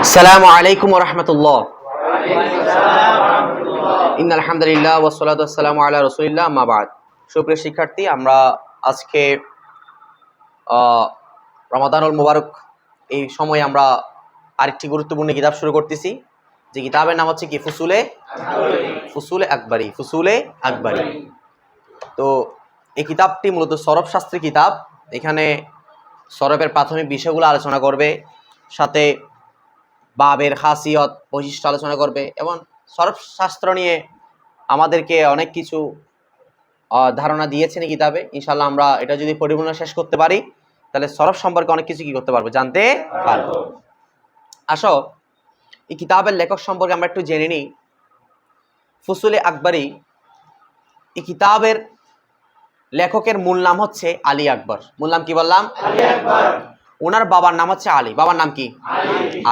আসসালামু আলাইকুম ওয়া রাহমাতুল্লাহ। ইন্নাল হামদুলিল্লাহ ওয়া সলাতু ওয়াসসালামু আলা রাসূলিল্লাহ আম্মা বা'দ। সুপ্রিয় শিক্ষার্থী, আমরা আজকে রমাদানুল মুবারক এই সময়ে আমরা আরেকটি গুরুত্বপূর্ণ কিতাব শুরু করতেছি, যে কিতাবের নাম হচ্ছে কি ফুসুলে আকবরী। তো এই কিতাবটি মূলত সরফ শাস্ত্রের কিতাব। এখানে সরফের প্রাথমিক বিষয়গুলো আলোচনা করবে, সাথে বাবের খাসিয়ত বৈশিষ্ট্য আলোচনা করবে, এবং সরফ শাস্ত্র নিয়ে আমাদেরকে অনেক কিছু ধারণা দিয়েছেন এই কিতাবে। ইনশাল্লাহ আমরা এটা যদি পরিপূর্ণ শেষ করতে পারি তাহলে সরফ সম্পর্কে অনেক কিছু কি করতে পারবো, জানতে পারবো। আসো, এই কিতাবের লেখক সম্পর্কে আমরা একটু জেনে নিই। ফুসুলে আকবরী, এই কিতাবের লেখকের মূল নাম হচ্ছে আলী আকবর। মূল নাম কি বললাম? আলী আকবর। ওনার বাবার নাম হচ্ছে আলী। বাবার নাম কি?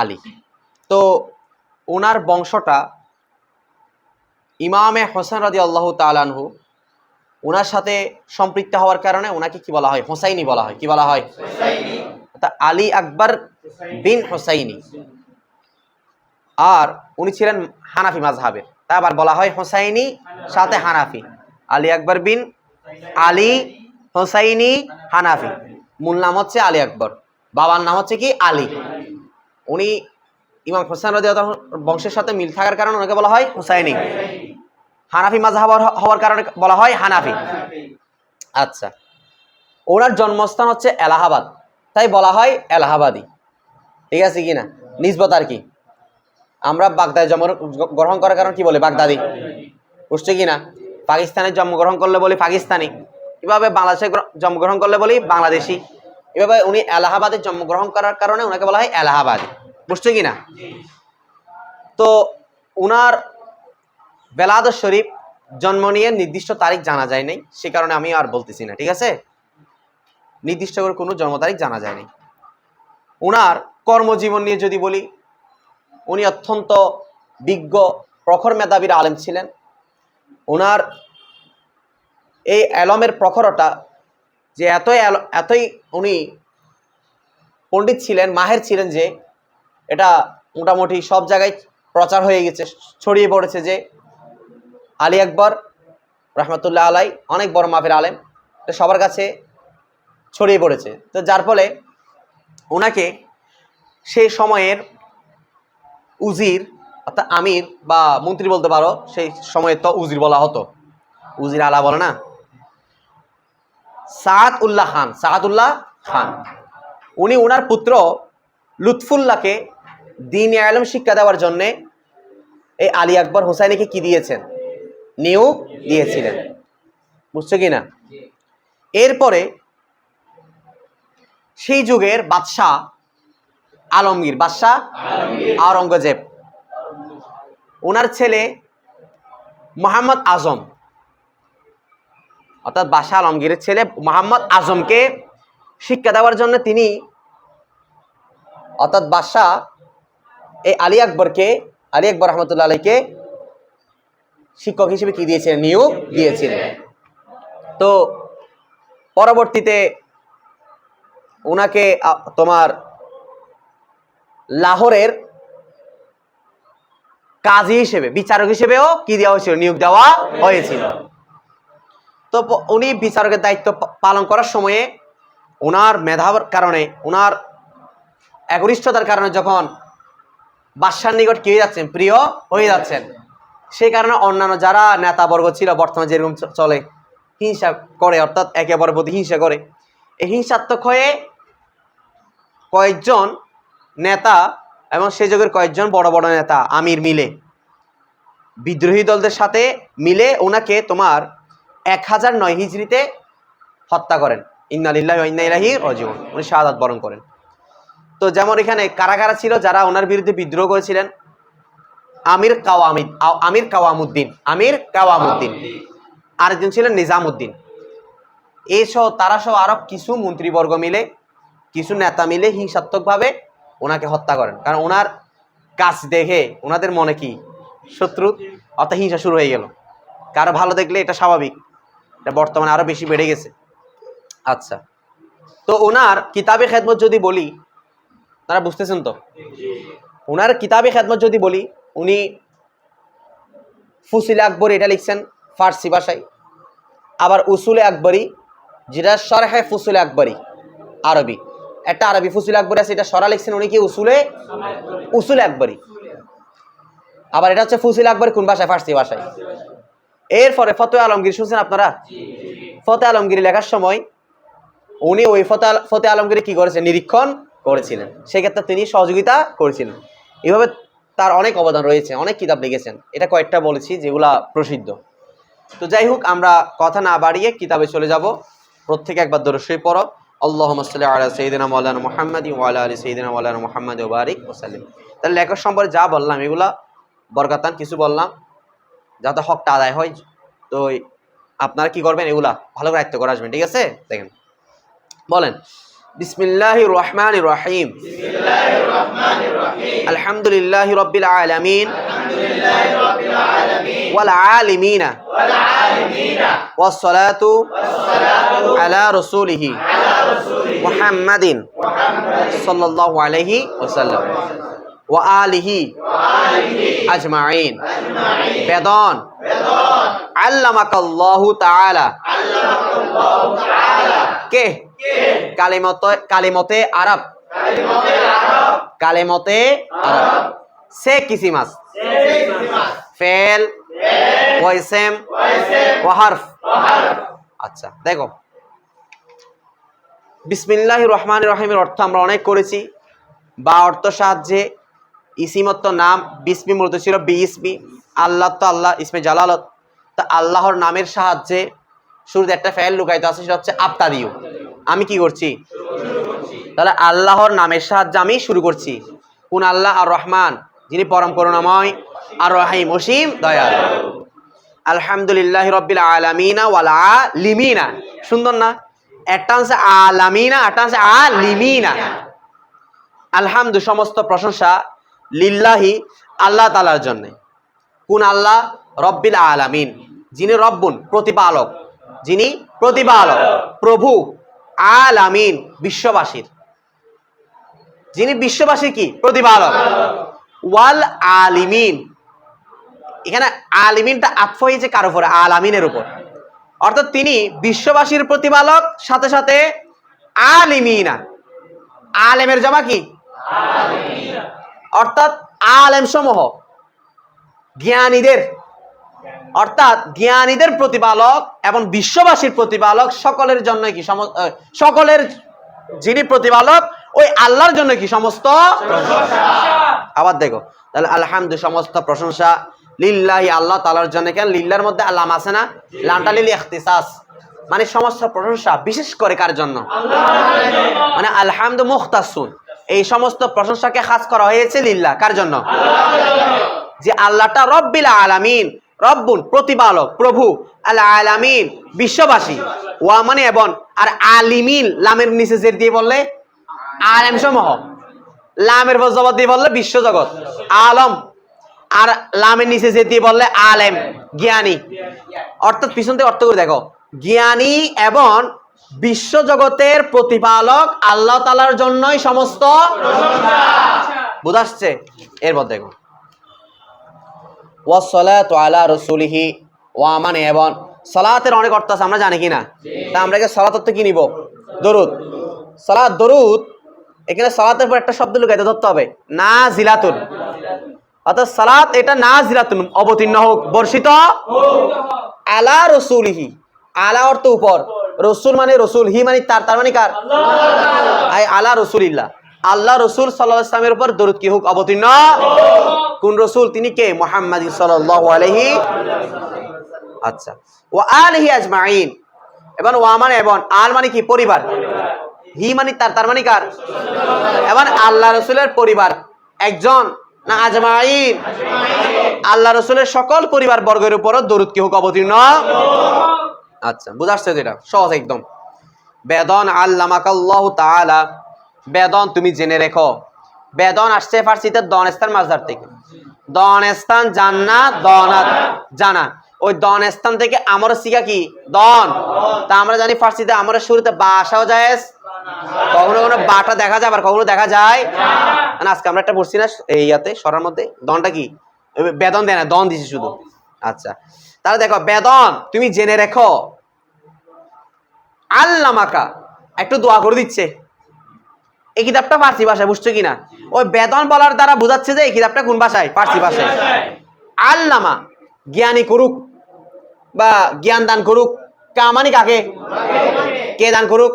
আলী। তো ওনার বংশটা ইমামে হোসেন রাদিয়াল্লাহু তাআলা আনহু, ওনার সাথে সম্পৃক্ত হওয়ার কারণে ওনাকে কি বলা হয়? হোসাইনি বলা হয়। কি বলা হয়? তা আলী আকবর বিন হোসাইনি। আর উনি ছিলেন হানাফি মাযহাবের, তাই আবার বলা হয় হোসাইনি সাথে হানাফি। আলী আকবর বিন আলী হোসাইনি হানাফি। মূল নাম হচ্ছে আলী আকবর, বাবার নাম হচ্ছে কি? আলী। উনি ইমাম হোসেন রাদিয়াল্লাহু বংশের সাথে মিল থাকার কারণে ওনাকে বলা হয় হোসাইনি। হানাফি মাযহাব হওয়ার কারণে বলা হয় হানাফি। আচ্ছা, ওনার জন্মস্থান হচ্ছে এলাহাবাদ, তাই বলা হয় এলাহাবাদী। ঠিক আছে কি না? নিসবত আর কি। আমরা বাগদাদে জন্মগ্রহণ করার কারণে কি বলে? বাগদাদি। বুঝছে কি না? পাকিস্তানে জন্মগ্রহণ করলে বলি পাকিস্তানি, এভাবে বাংলাদেশে জন্মগ্রহণ করলে বলি বাংলাদেশি। এভাবে উনি এলাহাবাদে জন্মগ্রহণ করার কারণে ওনাকে বলা হয় এলাহাবাদী। বুঝছে কি না? তো উনার বেলাদ শরীফ জন্ম নিয়ে নির্দিষ্ট তারিখ জানা যায় নাই, সে কারণে আমি আর বলতেছি না। ঠিক আছে, নির্দিষ্ট করে কোনো জন্ম তারিখ জানা যায় নাই। উনার কর্মজীবন নিয়ে যদি বলি, উনি অত্যন্ত বিজ্ঞ প্রখর মেধাবীর আলেম ছিলেন। ওনার এই এলমের প্রখরতা যে এতই উনি পণ্ডিত ছিলেন, মাহের ছিলেন, যে এটা মোটামুটি সব জায়গায় প্রচার হয়ে গেছে, ছড়িয়ে পড়েছে যে আলী আকবর রহমতুল্লাহ আলাই অনেক বড় মাপের আলেম, সবার কাছে ছড়িয়ে পড়েছে। তো যার ফলে ওনাকে সেই সময়ের উজির অর্থাৎ আমির বা মন্ত্রী বলতে পারো, সেই সময়ে তো উজির বলা হতো, উজির আলা বলে না, সাআদউল্লাহ খান। উনি ওনার পুত্র লুৎফুল্লাহকে দ্বীনি ইলম শিক্ষা দেওয়ার জন্য এই আলী আকবর হোসাইনিকে কি দিয়েছেন? নিয়োগ দিয়েছিলেন। বুঝছো কি না? এরপরে সেই যুগের বাদশাহ আওরঙ্গজেব, ওনার ছেলে মোহাম্মদ আজম, অর্থাৎ বাদশাহ আলমগীরের ছেলে মোহাম্মদ আজমকে শিক্ষা দেওয়ার জন্য তিনি, অর্থাৎ বাদশাহ এই আলী আকবর রহমতুল্লাহ আলাইকে শিক্ষক হিসেবে কি দিয়েছিলেন? নিয়োগ দিয়েছিলেন। তো পরবর্তীতে ওনাকে তোমার লাহোরের কাজী হিসেবে, বিচারক হিসেবেও কি দেওয়া হয়েছিল? নিয়োগ দেওয়া হয়েছিল। তো উনি বিচারকের দায়িত্ব পালন করার সময়ে ওনার মেধার কারণে, ওনার একনিষ্ঠতার কারণে যখন বাদশার নিকট কি হয়ে যাচ্ছেন? প্রিয় হয়ে যাচ্ছেন। সেই কারণে অন্যান্য যারা নেতাবর্গ ছিল, বর্তমানে যেরকম চলে, হিংসা করে, অর্থাৎ একে অপরের প্রতি হিংসা করে। এই হিংসাত্মক হয়ে কয়েকজন নেতা এবং সেই যুগের কয়েকজন বড় বড় নেতা আমির মিলে, বিদ্রোহী দলদের সাথে মিলে ওনাকে তোমার 1009 হিজরিতে হত্যা করেন। ইন্না লিল্লাহি ওয়া ইন্না ইলাইহি রাজিউন। উনি শাহাদাত বরণ করেন। তো যেমন এখানে কারা কারা ছিল যারা ওনার বিরুদ্ধে বিদ্রোহ করেছিলেন? আমির কাওয়ামুদ্দিন, আরেকজন ছিলেন নিজামুদ্দিন। তারা সহ আরো কিছু মন্ত্রীবর্গ মিলে, কিছু নেতা মিলে হিংসাত্মকভাবে ওনাকে হত্যা করেন। কারণ ওনার কাজ দেখে ওনাদের মনে কি? শত্রু, অর্থাৎ হিংসা শুরু হয়ে গেল। কারো ভালো দেখলে এটা স্বাভাবিক, এটা বর্তমানে আরো বেশি বেড়ে গেছে। আচ্ছা, তো ওনার কিতাবে খেদমত যদি বলি, তারা বুঝতেছেন তো? ওনার কিতাবে খেদমত যদি বলি, উনি ফুসিল আকবরী এটা লিখছেন ফার্সি ভাষায়, আবার উসুলে আকবরী যেটা শরহে ফুসুল আকবরী আরবি, একটা আরবি ফুসুল আকবরী আছে, এটা সরা লিখছেন উনি কি উসুলে আকবরী। আবার এটা হচ্ছে ফুসিল আকবরী কোন ভাষায়? ফার্সি ভাষায়। এরপরে ফতোয়া আলমগীর শুনছেন আপনারা? ফতোয়া আলমগীর লেখার সময় উনি ওই ফতোয়া আলমগীর কি করেছেন? নিরীক্ষণ করেছিলেন, সেক্ষেত্রে তিনি সহযোগিতা করেছিলেন। এইভাবে তার অনেক অবদান রয়েছে, অনেক কিতাব লিখেছেন। এটা কয়েকটা বলেছি যেগুলা প্রসিদ্ধ। তো যাই হোক, আমরা কথা না বাড়িয়ে কিতাবে চলে যাব। প্রত্যেকে একবার দরুদ শরীফ পড়ো। আল্লাহুম্মা সাল্লি আলা সাইয়্যিদিনা মাওলানা মুহাম্মাদিন ওয়া আলা আলি সাইয়্যিদিনা মাওলানা মুহাম্মাদ ওয়া বারিক ওয়া সাল্লিম। তাহলে লেখক সম্পর্কে যা বললাম এগুলা বরকাতান কিছু বললাম, যাতে হকটা আদায় হয়। তো আপনারা কি করবেন? এগুলা ভালো করে আয়ত্ত করে আসবেন, ঠিক আছে? দেখেন, বলেন বিসমিল্লাহির রহমানির রহিম। আলহামদুলিল্লাহি রাব্বিল আলামিন ওয়াল আলিমিনা ওয়াস সালাতু আলা রাসূলিহি মুহাম্মাদিন সাল্লাল্লাহু আলাইহি ওয়াসাল্লাম ওয়া আলিহি আজমাইন। বেদন আল্লামাকাল্লাহু তাআলা কে? কালিমতে আরব। কালিমতে আরব সে কিসি মাস ফেল ওয়া ইসম ওয়া হরফ। আচ্ছা দেখো, বিসমিল্লাহির রহমানির রহিমের অর্থ আমরা অনেক করেছি। বা অর্থ সাহায্যে ইসিমত্ব নাম, বিসমি মূলত ছিল বি ইসমি, আল্লাহ তো আল্লাহ ইসমে জালালত। তা আল্লাহর নামের সাহায্যে শুরুতে একটা ফেল লুকায়িত আছে, সেটা হচ্ছে আবতাদিউ। আমি কি করছি? তাহলে আল্লাহর নামের সাহায্যে আমি শুরু করছি। কোন আল্লাহ? আর রহমান, যিনি পরম করুণাময়, আর রহিম অসীম দয়াল। আলহামদুলিল্লাহি রাব্বিল আলামিনা ওয়াল আলিমিনা। সুন্দর না? একটা আছে আলামিনা, একটা আছে আলিমিনা। আলহামদু সমস্ত প্রশংসা, লিল্লাহি আল্লাহ তাআলার জন্য। কোন আল্লাহ? রব্বিল আলামিন, যিনি রব্বুন প্রতিপালক, যিনি প্রতিপালক, প্রভু, আলামিন বিশ্ববাসীর, যিনি বিশ্ববাসীর কি? প্রতিপালক। ওয়াল আলিমিন, এখানে আলিমিনটা আতফ হয়েছে কার উপরে? আলামিনের উপর। অর্থাৎ তিনি বিশ্ববাসীর প্রতিপালক, সাথে সাথে আলিমিনা। আলেমের জমা কি? অর্থাৎ আলেম সমূহ জ্ঞানীদের, অর্থাৎ জ্ঞানীদের প্রতিপালক এবং বিশ্ববাসীর প্রতিপালক, সকলের জন্য কি? সকলের যিনি প্রতিপালক ওই আল্লাহর জন্য কি? সমস্ত প্রশংসা। আবার দেখো, তাহলে আলহামদু সমস্ত প্রশংসা, লিল্লাহি আল্লাহ তাআলার জন্য। কেন? লিল্লাহর মধ্যে আল্লাহ আছে না? লামটা লিল ইখতিসাস, মানে সমস্ত প্রশংসা বিশেষ করে কার জন্য? আল্লাহর জন্য। মানে আলহামদু মুখতাসুন, এই সমস্ত প্রশংসাকে খাস করা হয়েছে লিল্লাহ। কার জন্য? আল্লাহর জন্য। যে আল্লাহটা রব্বিল আলামিন, রব্বুন প্রতিপালক, প্রভু, আল আলামিন বিশ্ববাসী, ওয়া মানে এবং, আর আলিমিন লামের নিচে জের দিয়ে বললে আলেম সমূহ, লামের পর জবর দিয়ে বললে বিশ্বজগৎ, আলম, আর লামের নিচে জের দিয়ে বললে আলেম জ্ঞানী। অর্থাৎ পিছন থেকে অর্থ করে দেখো, জ্ঞানী এবং বিশ্বজগতের প্রতিপালক আল্লাহ তাআলার জন্যই সমস্ত প্রশংসা। বুঝাচ্ছে? এরপর দেখো, ওয়াসসালাতু আলা রাসূলিহি, ওয়া মানে এবং। সালাতের অনেক অর্থ আছে, আমরা জানি কিনা? তা আমরা কি সালাত অর্থ কি নিব? দরুদ। সালাত, দরুদ, এখানে সালাতের পর একটা শব্দ লুকাইতে ধরতে হবে, নাজিলাতুন। অর্থাৎ সালাত এটা নাজিলাতুন, অবতীর্ণ হোক, বর্ষিত আলা রাসূলিহি। আলা অর্থ উপর, রসুল মানে রসুল, হি মানে তার, তার মানে কার? আল্লাহ। আলা রাসূলিল্লাহ, আল্লাহ রসুল সাল্লাল্লাহু আলাইহি ওয়াসাল্লামের উপর দরুদ কি হোক, অবতীর্ণ। কোন রসুল? তিনি কে? মুহাম্মদ সাল্লাল্লাহু আলাইহি। আচ্ছা, ওয়া আলিহি আজমাইন। এবং ওয়া মানে এবং, আল মানে কি? পরিবার, হি মানে তার, তার মানে কার? এবং আল্লাহ রসুলের পরিবার একজন না আজমাইন? আল্লাহ রসুলের সকল পরিবার বর্গের উপরও দরুদ কি হোক, অবতীর্ণ। আচ্ছা, বুঝাচ্ছে যেটা সহজ একদম। বেদন আল্লামাকাল্লাহু তাআলা, বেদন তুমি জেনে রেখো। বেদন আসছে ফার্সিতে দনস্থান মাজদার থেকে। দনস্থান জান্নাত, দনাত জানা। ওই দনস্থান থেকে আমর সিগা কি? দন। তা আমরা জানি ফার্সিতে আমরের শুরুতে বা আসাও জায়েজ, কখনো কখনো বাটা দেখা যায়, আবার কখনো দেখা যায় না আজকে আমরা একটা পড়ছি না এই ইয়াতে সরার মধ্যে দনটা কি বেদন দেয় না দন দিছি শুধু আচ্ছা তাহলে দেখো বেদন তুমি জেনে রেখো আল্লামাকা একটু দোয়া করে দিচ্ছে এই কিতাবটা ফার্সি ভাষায় বুঝছো কিনা ওই বেদন বলার দ্বারা বোঝাচ্ছে যে এই কিতাবটা কোন ভাষায় ফার্সি ভাষায় আল্লামা জ্ঞানী করুক বা জ্ঞান দান করুক কামানি কাকে কে দান করুক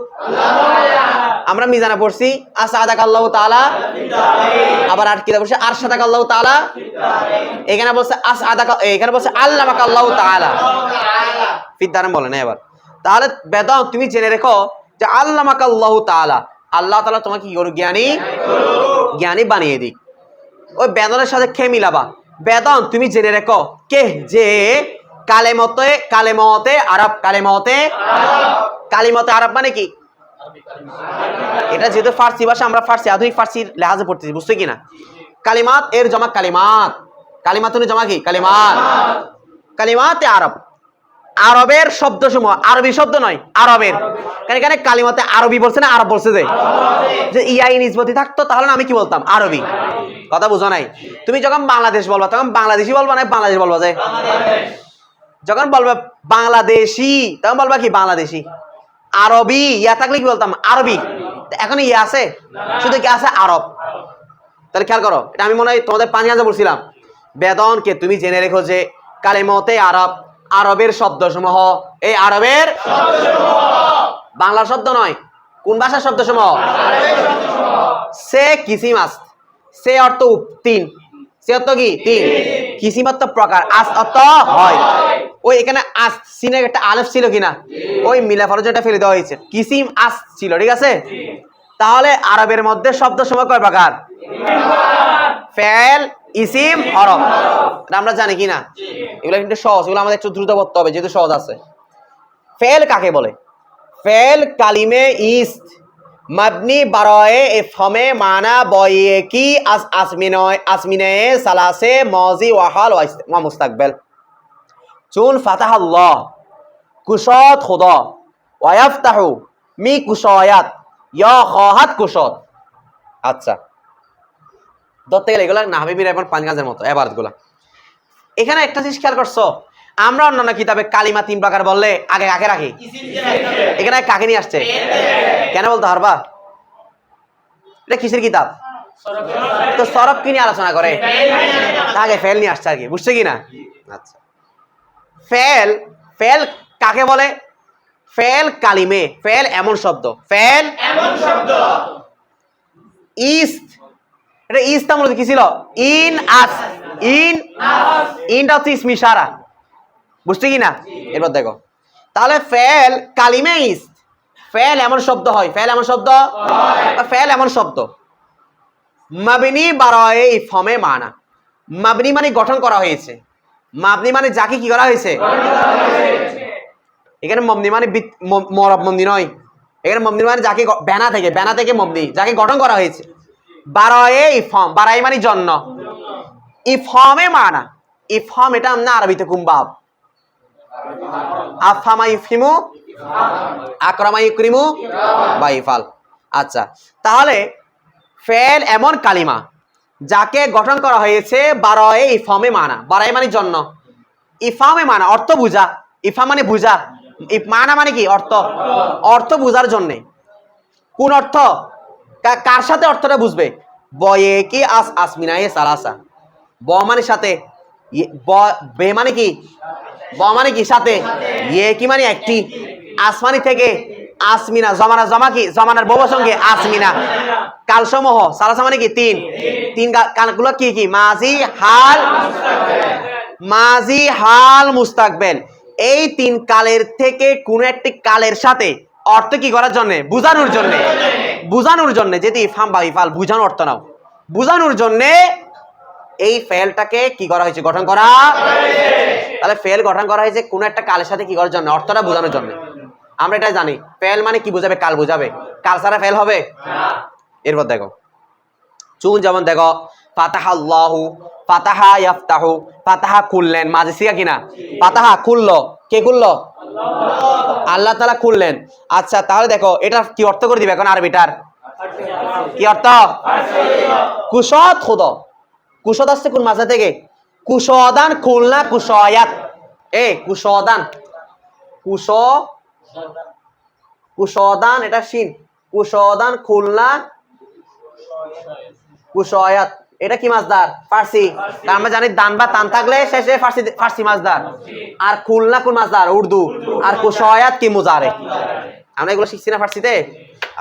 আমরা মিজানে পড়ছি আসাদাক আল্লাহ তাআলা আবার আর কিতাব পড়ছি আরশাদাক আল্লাহ তাআলা এখানে বলছে আসাদাক এখানে বলছে আল্লামাক আল্লাহ তাআলা ফিদ্দারাম বলে না এবার তাহলে বেদন তুমি জেনে রেখো যে আল্লামাক আল্লাহ তাআলা আল্লাহ তাআলা তোমাকে কি করুক জ্ঞানী বানিয়ে দিক ওই বেদনের সাথে কে মিলাবা বেদন তুমি জেনে রেখো কে যে কালেমতে আরব মানে কি এটা যেহেতু ফার্সি ভাষা আমরা ফার্সি আধুনিক ফার্সির লেহাজে পড়তেছি বুঝছো কিনা কালিমাত এর জমা কালিমাতুন জমা কি কালিমাতে আরব আরবের শব্দসমূহ আরবি শব্দ নয় আরবের কারণ এখানে কালিমাতে আরবি বলছে না আরব বলছে যে ইয়াই নিসবতি থাকতো তাহলে আমি কি বলতাম আরবি কথা বুঝো নাই তুমি যখন বাংলাদেশ বলবা তখন বাংলাদেশি বলবা না বাংলাদেশ বলবা যে যখন বলবে বাংলাদেশি তখন বলবা কি বাংলাদেশি আরবি ইয়া থাকলে কি বলতাম আরবি এখন ইয়া আছে শুধু কি আছে আরব তাহলে খেয়াল করো এটা আমি মনে হয় তোমাদের ৫ বলছিলাম বেদনকে তুমি জেনে রেখো যে কালেমতে আরব আরবের শব্দসমূহ এই আরবের বাংলা শব্দ নয় কোন ভাষার শব্দসমূহ সে কিসিম আস্ত সে অর্থ তিন সে অর্থ কি তিন কিসিম অর্থ প্রকার আস অর্থ হয় ওই এখানে আস সিনে একটা আলেফ ছিল কিনা ওই মিলা ফরজটা ফেলে দেওয়া হয়েছে কিসিম আস ছিল ঠিক আছে তাহলে আরবের মধ্যে শব্দ সমূহ কয় প্রকার ফেল ইসিম হরফ আমরা জানি কিনা এগুলো কিন্তু সহজ এগুলো আমাদের একটু দ্রুত করতে হবে যেহেতু সহজ আছে ফেল কাকে বলে ফেল কালিমে ইস্ত মবনি বারায়ে ইফহামে মানা বয়ে কি আসমিনে সালাসে মাজি ওয়া হাল ওয়া মুস্তাকবিল চুন ফাতাহ আল্লাহ কুশাত খুদা ওয়া ইফতাহু মি কুশায়াত ইয়া খাহাত কুশাত আচ্ছা ধরতে গেলে এগুলো নাহবি বিরামান ৫ মতো এবারতগুলো এখানে একটা জিনিস খেয়াল করছো আমরা অন্যান্য কিতাবে কালিমা ৩ প্রকার বললে আগে কাকে রাখি এখানে কাকে নিয়ে আসছে কেন বলতে পারবা এটা কিসের কিতাব তো সরব কি নিয়ে আলোচনা করে আগে ফেল নিয়ে আসছে আর কি বুঝছে কিনা আচ্ছা ফেল ফেল কাকে বলে ফেল কালিমে ফেল এমন শব্দ ইস্ত এটা ইস্তা মূলত কি ছিল ইনটা হচ্ছে ইসমি ইশারা বুঝতে কি না এবার দেখো তাহলে ফেল কালিমে ইস্ত ফেল এমন শব্দ হয় ফেল এমন শব্দ মাবনি বারায়ে ইফহামে মানা মাবনি মানে গঠন করা হয়েছে মাবনি মানে যাকে কি করা হয়েছে এখানে মবনি মানে মরব মবনি নয় এখানে মবনি মানে যাকে বেনা থেকে মবনি যাকে গঠন করা হয়েছে বারায়ে ইফহাম বারায়ে মানে জন্য ইফহামে মানা ইফহাম এটা আমরা আরবিতে কুমবাব আফহামা ইফহিমু আকরামা ইকরিমু বা ইফাল আচ্ছা তাহলে ফেল এমন কালিমা যাকে গঠন করা হয়েছে বারায়ে ইফহামে মানা বারায়ে মানে জন্য ইফহামে মানা অর্থ বুঝা ইফহাম মানে বুঝা মানা মানে কি অর্থ বুঝার জন্য কোন অর্থ কার সাথে অর্থটা বুঝবে বয়ে কি আসমিনায়ে সালাসা ব মানে সাথে বে মানে কি ব মানে কি সাথে ইয়ে কি মানে একটি আসমানি থেকে আসমিনা জমা কি জমানার বহু সঙ্গে আসমিনা কালসমূহ সালাসা মানে কি তিন কালগুলো কি মাজি হাল মুস্তাকবিল এই 3 কালের থেকে কোন একটি কালের সাথে অর্থ কি করার জন্য বুঝানোর জন্য যেটি ইফহাম বা ইফাল বুঝানোর অর্থ নাও বুঝানোর জন্য এই ফেলটাকে কি করা হয়েছে গঠন করা তাহলে ফেল গঠন করা হয়েছে কোন একটা কালের সাথে কি করার জন্য অর্থটা বোঝানোর জন্য আমরা এটা জানি ফেল মানে কি বোঝাবে কাল বোঝাবে কাল ছাড়া ফেল হবে না এরপর দেখো চুন যেমন দেখো ফাতাহাল্লাহু ফাতাহা ইয়াফতাহু ফাতাহা খুললেন মাঝে সিগা কিনা ফাতাহা খুললো কে খুললো আল্লাহ তাআলা খুললেন আচ্ছা তাহলে দেখো এটা কি অর্থ করে দিবে এখন আরবিটার কি অর্থ? কুশদ খুদ। কুশদ আসছে কোন মাঝে থেকে? কুশদান খুলনা কুশয়াত। কুশদান কুশদান এটা শিন। কুশদান খুলনা কুশয়াত এটা কি মাছদার? ফার্সি। আমরা জানি দান বা তান থাকলে শেষে ফার্সি মাছদার। আর খুলনা কোন মাছদার? উর্দু। আর কুশয়াত কি মুজারে। আমরা এগুলো শিখছি না ফার্সিতে?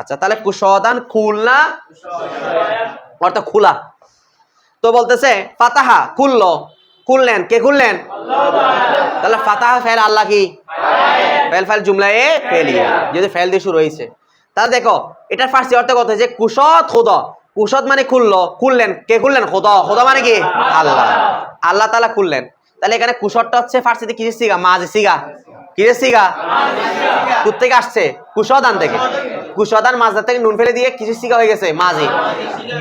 আচ্ছা, তাহলে কুশদান খুলনা অর্থ খোলা। তো বলতেছে ফাতাহা খুললো, খুললেন, কে খুললেন? তাহলে ফাতাহা ফেল, আল্লাহ কি ফেল? ফেল জুমলায়ে ফেলিয়া, যদি ফেল দিয়ে শুরু হয়েছে। তাহলে দেখো এটার ফার্সি অর্থ কত হয়েছে? কুশদ খুদা। কুশদ মানে খুললো, খুললেন, কে খুললেন? খোদা। খোদা মানে কি? আল্লাহ। আল্লাহ তাআলা খুললেন। তাহলে এখানে কুশদটা হচ্ছে ফার্সিতে কিসের সিগা? মাজি সিগা। কিসের সিগা? কোত্থেকে আসছে? কুশদান থেকে। কুশদান মাজদার থেকে নুন ফেলে দিয়ে কিসের সিগা হয়ে গেছে? মাজি।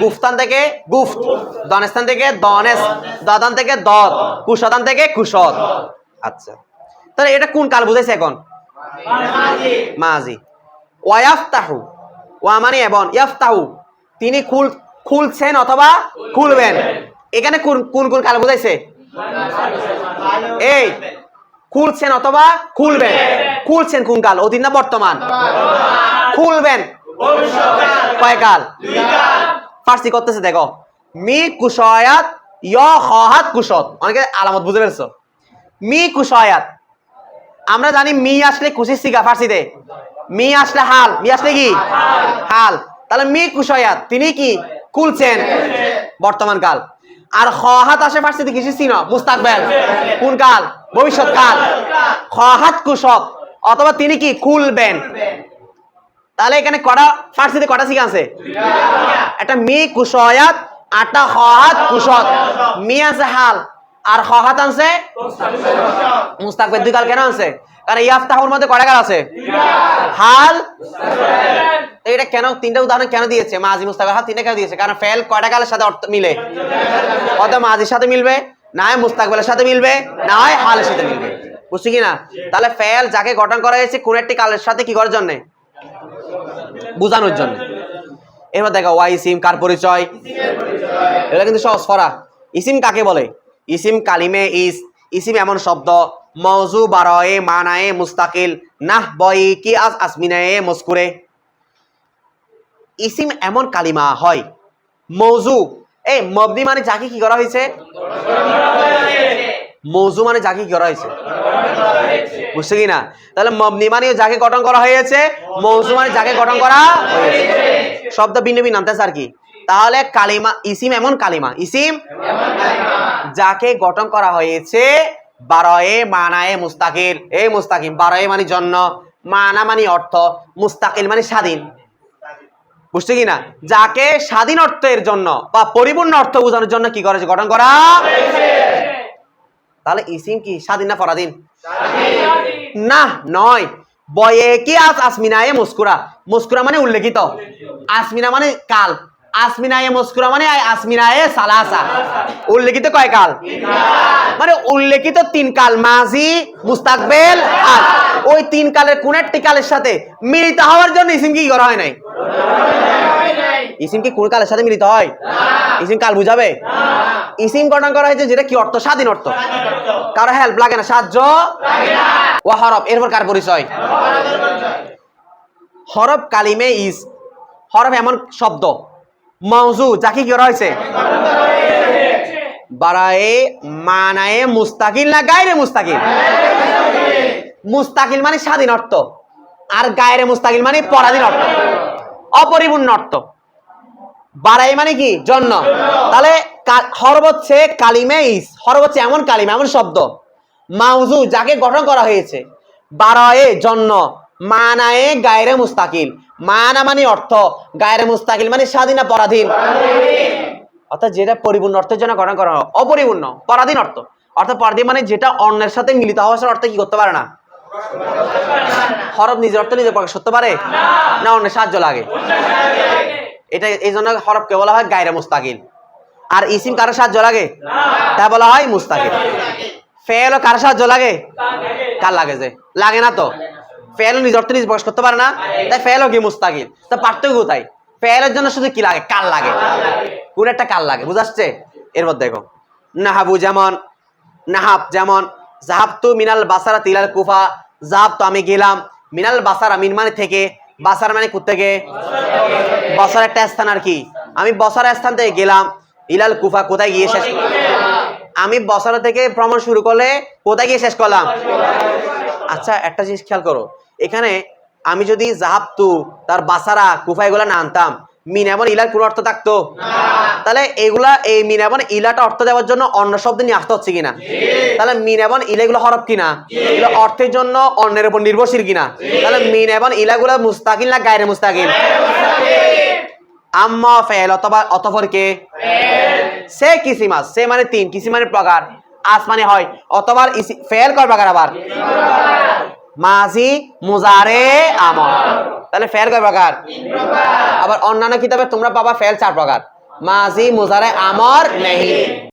গুফতান থেকে গুফত, দনেস্তান থেকে দনেস, দাদান থেকে দদ, কুশদান থেকে কুশদ। আচ্ছা, তাহলে এটা কোন কাল বুঝাইছে এখন? মাজি। ওয়াফতাহু, ওয়া মানে এবং, ইয়াফতাহু তিনি খুলছেন অথবা খুলবেন। এখানে কোন কোন কোন কাল বুঝাইছে? এই খুলছেন অথবা খুলবেন। খুলছেন কোন কাল? অতীত না বর্তমান? খুলবেন কয় কাল? ফার্সি করতেছে দেখো, মি কুশয়াত ইয়হাত কুশদ। অনেকে আলামত বুঝে ফেলছো। মি কুশয়াত, আমরা জানি মি আসলে কুশির সিগা ফার্সিতে। মি আসলে হাল, মি আসলে কি হাল। তাহলে মি কুশয়াত তিনি কি খুলছেন, বর্তমান কাল। আর খাত আসে ফার্সিতে কিসের চিহ্ন? মুস্তাকবেল, কোন কাল? ভবিষ্যৎ কাল। খাত কুশদ অথবা তিনি কি খুলবেন। তাহলে এখানে কটা ফার্সিতে কটা সিগা আছে? একটা মি কুশয়াত, আটা খাত কুশদ। মি আছে হাল আর খাত আছে মুস্তাকবেল। দুই কাল কেন আছে? কারণ ইয়াফতাহুর মধ্যে কটা কাল আছে? হাল। এটা কেন তিনটা উদাহরণ কেন দিয়েছে? মাজি মুস্তাকবেল হাল তিনটা কেন দিয়েছে? কারণ ফেল কয়টা কালের সাথে অর্থ মিলে? অত মাজির সাথে মিলবে, না হয় মুস্তাকবেলের সাথে মিলবে, না হয় হালের সাথে মিলবে। বুঝছি কিনা? তাহলে ফেল যাকে গঠন করা হয়েছে কোন একটি কালের সাথে কি করার জন্য? বোঝানোর জন্য। এবার দেখো ওয়াই ইসিম কার পরিচয়? এটা কিন্তু সহজ ফরা। ইসিম কাকে বলে? ইসিম কালিমে ইস। ইসিম এমন শব্দ মৌজু বারয়ে মানায়ে মুস্তাকিল নাহ বই কি আস আসমিনায়ে মস্কুরে। ইসিম এমন কালিমা হয় মৌজু, এই মবনি মানে যাকে কি করা হয়েছে? মৌজু মানে যাকে কি করা হয়েছে? বুঝছে কিনা? তাহলে মবনি মানে যাকে গঠন করা হয়েছে, মৌজু মানে যাকে গঠন করা হয়েছে। শব্দ ভিন্ন ভিন্ন নামতেছে আর কি। তাহলে কালিমা ইসিম এমন কালিমা, ইসিম যাকে গঠন করা হয়েছে বারয়ে মানায়ে মুস্তাকিল। এই মুস্তাকিম, বারয়ে মানে জন্য, মানা মানে অর্থ, মুস্তাকিল মানে স্বাধীন। বুঝছে কিনা? যাকে স্বাধীন অর্থের জন্য বা পরিপূর্ণ অর্থ বোঝানোর জন্য কি করেছে? গঠন করা হয়েছে। তাহলে ইসিম কি স্বাধীন না পরাধীন? না, নয়। বয়ে কি আস আসমিনায়ে মুস্কুরা। মুস্কুরা মানে উল্লেখিত, আসমিনা মানে কাল। আসমিনায়ে মুস্কুরা মানে আসমিনায়ে সালাসা। উল্লেখিত কয় কাল? মানে উল্লেখিত তিন কাল, মাজি মুস্তাকবেল হাল। ওই তিন কালের কোন একটি কালের সাথে মিলিত হওয়ার জন্য ইসিম কি করা হয় নাই? ইসিম কি কোন কালের সাথে মিলিত হয়? ইসিম কাল বুঝাবে? ইসিম গঠন করা হয়েছে যেটা কি অর্থ? স্বাধীন অর্থ। কারো হেল্প লাগে না, সাহায্য লাগে না। ওয়া হরফ, এরপর কার পরিচয়? হরফ কালিমে ইস। হরফ এমন শব্দ মৌজু যাকে কি করা হয়েছে? বারায়ে মানায়ে মুস্তাকিল না গায়রে মুস্তাকিল? মুস্তাকিল মানে স্বাধীন অর্থ, আর গায়রে মুস্তাকিল মানে পরাধীন অর্থ, অপরিপূর্ণ অর্থ। বারাই মানে কি? জন্য। তাহলে হরফ হচ্ছে কালিমে ইস। হরফ হচ্ছে এমন কালিমা, এমন শব্দ মাউজু যাকে গঠন করা হয়েছে বারায়ে জন্য, মানায়ে গায়রে মুস্তাকিল। মানা মানে অর্থ, গায়রে মুস্তাকিল মানে স্বাধীন না পরাধীন? অর্থাৎ যেটা পরিপূর্ণ অর্থের জন্য গঠন করা হয়, অপরিপূর্ণ পরাধীন অর্থ। অর্থাৎ পরাধীন মানে যেটা অন্যের সাথে মিলিত হওয়ার অর্থে কি করতে পারে না? হরফ নিজের অর্থ নিজে প্রকাশ করতে পারে না, অন্যের সাহায্য লাগে। এটা এই জন্য হরফকে বলা হয় গায়রে মুস্তাকিল। আর ইসিম কারো সাহায্য লাগে? তা বলা হয় মুস্তাকিল। ফেল কার সাহায্য লাগে? কার লাগে? যে লাগে না তো। ফেল নিজের অর্থ নিজে প্রকাশ করতে পারে না, তাই ফেল কি মুস্তাকিল। তা পার্থক্য কোথায়? ফেলের জন্য শুধু কি লাগে? কাল লাগে। কোন একটা কাল লাগে, বুঝাচ্ছে? এর মধ্যে দেখো নাহাবু যেমন, নাহাব যেমন জাহাবতু মিনাল বাসারা তিলাল কুফা, জাহাবতু আমি গেলাম, মিনাল বাসারা মিন মানে থেকে, বাসার মানে কোত্থেকে? বসার একটা স্থান আর কি। আমি বসার স্থান থেকে গেলাম ইলাল কুফা, কোথায় গিয়ে শেষ? আমি বসারা থেকে ভ্রমণ শুরু করলে কোথায় গিয়ে শেষ করলাম? আচ্ছা একটা জিনিস খেয়াল করো, এখানে আমি যদি জাহাবতু তার বাসারা কুফা এগুলা না আনতাম, মিন এবং ইলার কোন অর্থ থাকতো? তাহলে এগুলা এই মিন এবং ইলাটা অর্থ দেওয়ার জন্য অন্য শব্দ নিয়ে আসতে হচ্ছে কিনা? তাহলে মিন এবং ইলা এগুলো হরফ কিনা? এগুলো অর্থের জন্য অন্যের উপর নির্ভরশীল কিনা? তাহলে মিন এবং ইলাগুলো মুস্তাকিল না গায়রে মুস্তাকিল? আম্মা ফেল অথবা অতঃপর কে? সে কিসিমাস, সে মানে তিন, কিসি মানে প্রকার, আস মানে হয়, অথবা ফেল কয় প্রকার? আবার মাজি মুজারে আমর। তাহলে ফেল কয় প্রকার? আবার অন্যান্য কিতাবে তোমরা পাবা ফেল 4 প্রকার, মাজি মুজারে আমর নেহি।